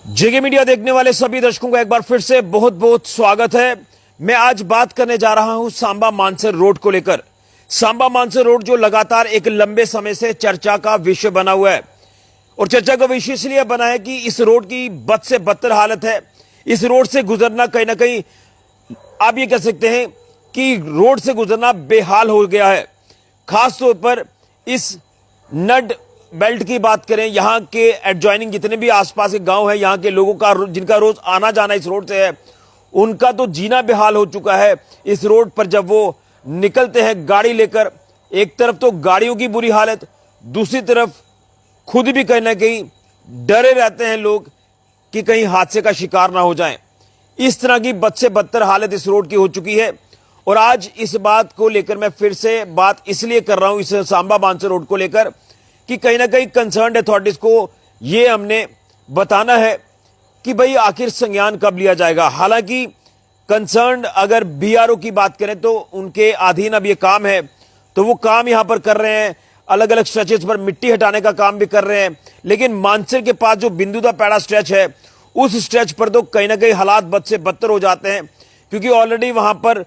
जेके media देखने वाले सभी दर्शकों को एक बार फिर से बहुत बहुत स्वागत है। मैं आज बात करने जा रहा हूं सांबा मानसर रोड को लेकर। सांबा मानसर रोड जो लगातार एक लंबे समय से चर्चा का विषय बना हुआ है, और चर्चा का विषय इसलिए बना है कि इस रोड की बद से बदतर हालत है। इस रोड से गुजरना कहीं ना कहीं आप ये कह सकते हैं कि रोड से गुजरना बेहाल हो गया है। खासतौर पर इस नड बेल्ट की बात करें, यहाँ के एडजॉइनिंग जितने भी आसपास के गांव हैं, यहाँ के लोगों का जिनका रोज आना जाना इस रोड से है, उनका तो जीना बेहाल हो चुका है। इस रोड पर जब वो निकलते हैं गाड़ी लेकर, एक तरफ तो गाड़ियों की बुरी हालत, दूसरी तरफ खुद भी कहीं ना कहीं डरे रहते हैं लोग कि कहीं हादसे का शिकार ना हो जाएं। इस तरह की बद से बदतर हालत इस रोड की हो चुकी है। और आज इस बात को लेकर मैं फिर से बात इसलिए कर रहा हूं, इस सांबा मानसर रोड को लेकर, कि कहीं ना कहीं कंसर्न्ड अथॉरिटीज को यह हमने बताना है कि भाई आखिर संज्ञान कब लिया जाएगा। हालांकि कंसर्न्ड अगर बीआरओ की बात करें तो उनके अधीन अब यह काम है, तो वो काम यहां पर कर रहे हैं, अलग अलग स्ट्रेचेस पर मिट्टी हटाने का काम भी कर रहे हैं। लेकिन मानसर के पास जो बिंदुदा पैड़ा स्ट्रेच है, उस स्ट्रेच पर तो कहीं ना कहीं हालात बद से बदतर हो जाते हैं, क्योंकि ऑलरेडी वहां पर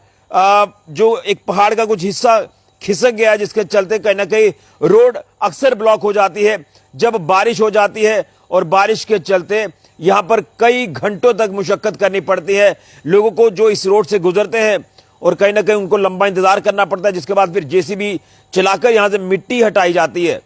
जो एक पहाड़ का कुछ हिस्सा खिसक गया, जिसके चलते कहीं ना कहीं रोड अक्सर ब्लॉक हो जाती है जब बारिश हो जाती है। और बारिश के चलते यहां पर कई घंटों तक मुशक्कत करनी पड़ती है लोगों को जो इस रोड से गुजरते हैं, और कहीं ना कहीं उनको लंबा इंतजार करना पड़ता है, जिसके बाद फिर जेसीबी चलाकर यहां से मिट्टी हटाई जाती है।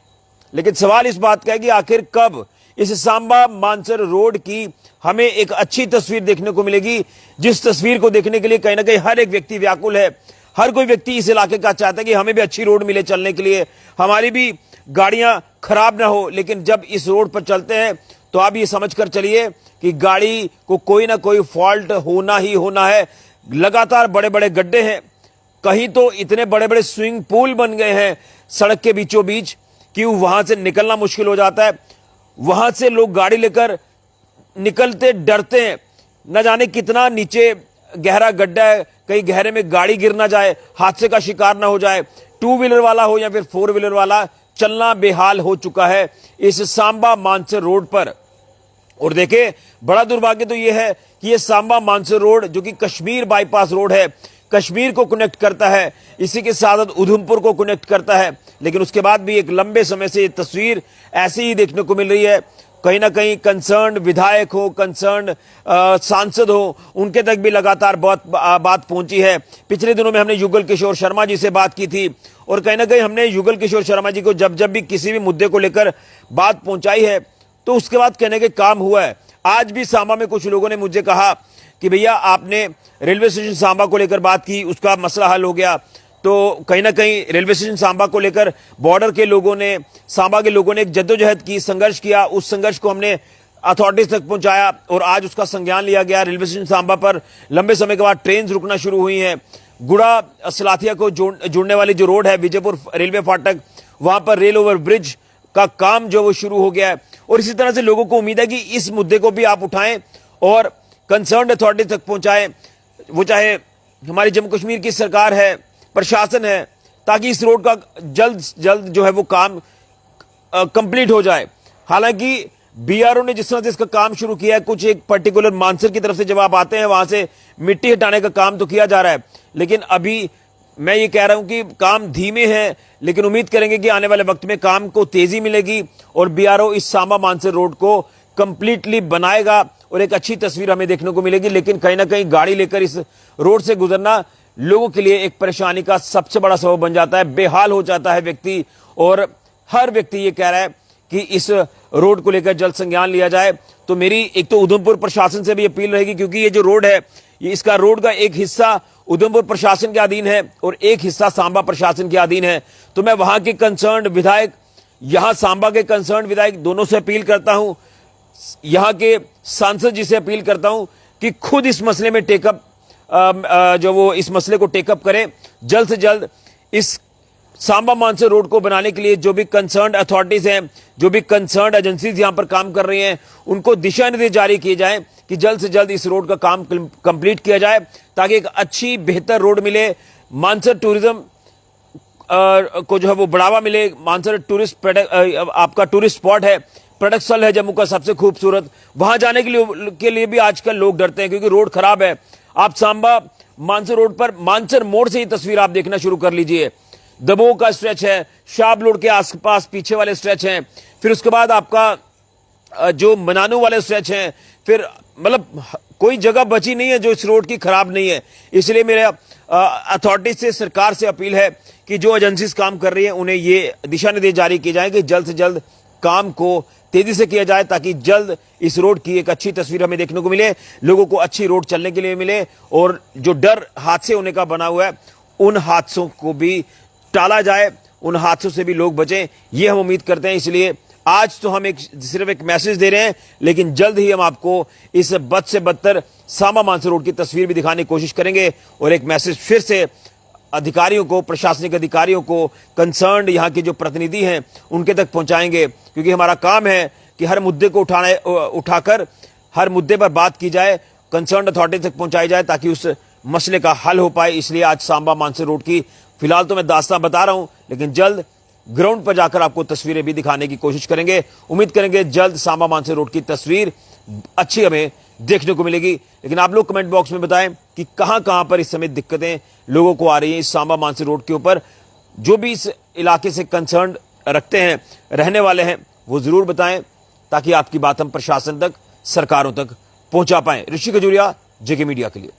लेकिन सवाल इस बात का है कि आखिर कब इस सांबा मानसर रोड की हमें एक अच्छी तस्वीर देखने को मिलेगी, जिस तस्वीर को देखने के लिए कहीं ना कहीं हर एक व्यक्ति व्याकुल है। हर कोई व्यक्ति इस इलाके का चाहता है कि हमें भी अच्छी रोड मिले चलने के लिए, हमारी भी गाड़ियां खराब ना हो। लेकिन जब इस रोड पर चलते हैं तो आप ये समझकर चलिए कि गाड़ी को कोई ना कोई फॉल्ट होना ही होना है। लगातार बड़े बड़े गड्ढे हैं, कहीं तो इतने बड़े बड़े स्विमिंग पूल बन गए हैं सड़क के बीचों बीच कि वहां से निकलना मुश्किल हो जाता है। वहां से लोग गाड़ी लेकर निकलते डरते हैं, न जाने कितना नीचे गहरा गड्ढा है, कहीं गहरे में गाड़ी गिर ना जाए, हादसे का शिकार ना हो जाए। टू व्हीलर वाला हो या फिर फोर व्हीलर वाला, चलना बेहाल हो चुका है इस सांबा मानसर रोड पर। और देखे, बड़ा दुर्भाग्य तो यह है कि यह सांबा मानसर रोड जो कि कश्मीर बाईपास रोड है, कश्मीर को कनेक्ट करता है, इसी के साथ उधमपुर को कनेक्ट करता है। लेकिन उसके बाद भी एक लंबे समय से ये तस्वीर ऐसी ही देखने को मिल रही है। कहीं ना कहीं कंसर्न्ड विधायक हो, कंसर्न्ड सांसद हो, उनके तक भी लगातार बहुत बात पहुंची है। पिछले दिनों में हमने युगल किशोर शर्मा जी से बात की थी, और कहीं ना कहीं हमने युगल किशोर शर्मा जी को जब भी किसी भी मुद्दे को लेकर बात पहुंचाई है, तो उसके बाद कहने के काम हुआ है। आज भी सांबा में कुछ लोगों ने मुझे कहा कि भैया आपने रेलवे स्टेशन सांबा को लेकर बात की, उसका मसला हल हो गया। तो कहीं ना कहीं रेलवे स्टेशन सांबा को लेकर बॉर्डर के लोगों ने, सांबा के लोगों ने एक जद्दोजहद की, संघर्ष किया। उस संघर्ष को हमने अथॉरिटीज तक पहुंचाया और आज उसका संज्ञान लिया गया। रेलवे स्टेशन सांबा पर लंबे समय के बाद ट्रेन रुकना शुरू हुई हैं। गुड़ा सलाथिया को जोड़ने वाली जो रोड है, विजयपुर रेलवे फाटक, वहां पर रेल ओवर ब्रिज का काम जो वो शुरू हो गया है। और इसी तरह से लोगों को उम्मीद है कि इस मुद्दे को भी आप उठाएं और कंसर्न्ड अथॉरिटी तक पहुंचाएं, वो चाहे हमारी जम्मू कश्मीर की सरकार है, प्रशासन है, ताकि इस रोड का जल्द जल्द जो है वो काम कंप्लीट हो जाए। हालांकि बीआरओ ने जिस तरह से इसका काम शुरू किया है, कुछ एक पर्टिकुलर मानसर की तरफ से जब आप आते हैं वहां से मिट्टी हटाने का काम तो किया जा रहा है, लेकिन अभी मैं ये कह रहा हूं कि काम धीमे है। लेकिन उम्मीद करेंगे कि आने वाले वक्त में काम को तेजी मिलेगी और बीआरओ इस सांबा मानसर रोड को कंप्लीटली बनाएगा और एक अच्छी तस्वीर हमें देखने को मिलेगी। लेकिन कहीं ना कहीं गाड़ी लेकर इस रोड से गुजरना लोगों के लिए एक परेशानी का सबसे बड़ा सबब बन जाता है, बेहाल हो जाता है व्यक्ति। और हर व्यक्ति ये कह रहा है कि इस रोड को लेकर जल्द संज्ञान लिया जाए। तो मेरी एक तो उधमपुर प्रशासन से भी अपील रहेगी, क्योंकि ये जो रोड है, ये इसका रोड का एक हिस्सा उधमपुर प्रशासन के अधीन है और एक हिस्सा सांबा प्रशासन के अधीन है। तो मैं वहां के कंसर्न्ड विधायक, यहां सांबा के कंसर्न्ड विधायक, दोनों से अपील करता हूं, यहां के सांसद जी से अपील करता हूं कि खुद इस मसले में टेकअप जो वो इस मसले को टेकअप करें। जल्द से जल्द इस सांबा मानसर रोड को बनाने के लिए जो भी कंसर्न्ड अथॉरिटीज हैं, जो भी कंसर्न्ड एजेंसीज यहां पर काम कर रही हैं, उनको दिशा निर्देश जारी किए जाएं कि जल्द से जल्द इस रोड का काम कंप्लीट किया जाए, ताकि एक अच्छी बेहतर रोड मिले, मानसर टूरिज्म को जो है वो बढ़ावा मिले। मानसर टूरिस्ट आपका टूरिस्ट स्पॉट है, पर्यटक स्थल है जम्मू का सबसे खूबसूरत, वहां जाने के लिए भी आजकल लोग डरते हैं क्योंकि रोड खराब है। आप सांबा मानसर रोड पर मानसर मोड़ से ही तस्वीर आप देखना शुरू कर लीजिए। दबोह का स्ट्रेच है, शाबलोड के आसपास पीछे वाले स्ट्रेच हैं, फिर उसके बाद आपका जो मनानू वाले स्ट्रेच हैं, फिर मतलब कोई जगह बची नहीं है जो इस रोड की खराब नहीं है। इसलिए मेरे अथॉरिटी से, सरकार से अपील है कि जो एजेंसीज काम कर रही है उन्हें ये दिशा निर्देश जारी किए जाए कि जल्द से जल्द काम को तेजी से किया जाए ताकि जल्द इस रोड की एक अच्छी तस्वीर हमें देखने को मिले, लोगों को अच्छी रोड चलने के लिए मिले और जो डर हादसे होने का बना हुआ है उन हादसों को भी टाला जाए, उन हादसों से भी लोग बचें, ये हम उम्मीद करते हैं। इसलिए आज तो हम सिर्फ एक मैसेज दे रहे हैं, लेकिन जल्द ही हम आपको इस बद से बदतर सांबा मानसर रोड की तस्वीर भी दिखाने की कोशिश करेंगे और एक मैसेज फिर से अधिकारियों को, प्रशासनिक अधिकारियों को, कंसर्न्ड यहाँ के जो प्रतिनिधि हैं उनके तक पहुंचाएंगे, क्योंकि हमारा काम है कि हर मुद्दे को उठाकर हर मुद्दे पर बात की जाए, कंसर्न्ड अथॉरिटी तक पहुंचाई जाए ताकि उस मसले का हल हो पाए। इसलिए आज सांबा मानसर रोड की फिलहाल तो मैं दास्तां बता रहा हूं, लेकिन जल्द ग्राउंड पर जाकर आपको तस्वीरें भी दिखाने की कोशिश करेंगे। उम्मीद करेंगे जल्द सांबा मानसर रोड की तस्वीर अच्छी हमें देखने को मिलेगी। लेकिन आप लोग कमेंट बॉक्स में बताएं कि कहां पर इस समय दिक्कतें लोगों को आ रही हैं इस सांबा मानसर रोड के ऊपर। जो भी इस इलाके से कंसर्न रखते हैं, रहने वाले हैं, वो जरूर बताएं ताकि आपकी बात हम प्रशासन तक, सरकारों तक पहुंचा पाएं। ऋषि खजूरिया, जेके मीडिया के लिए।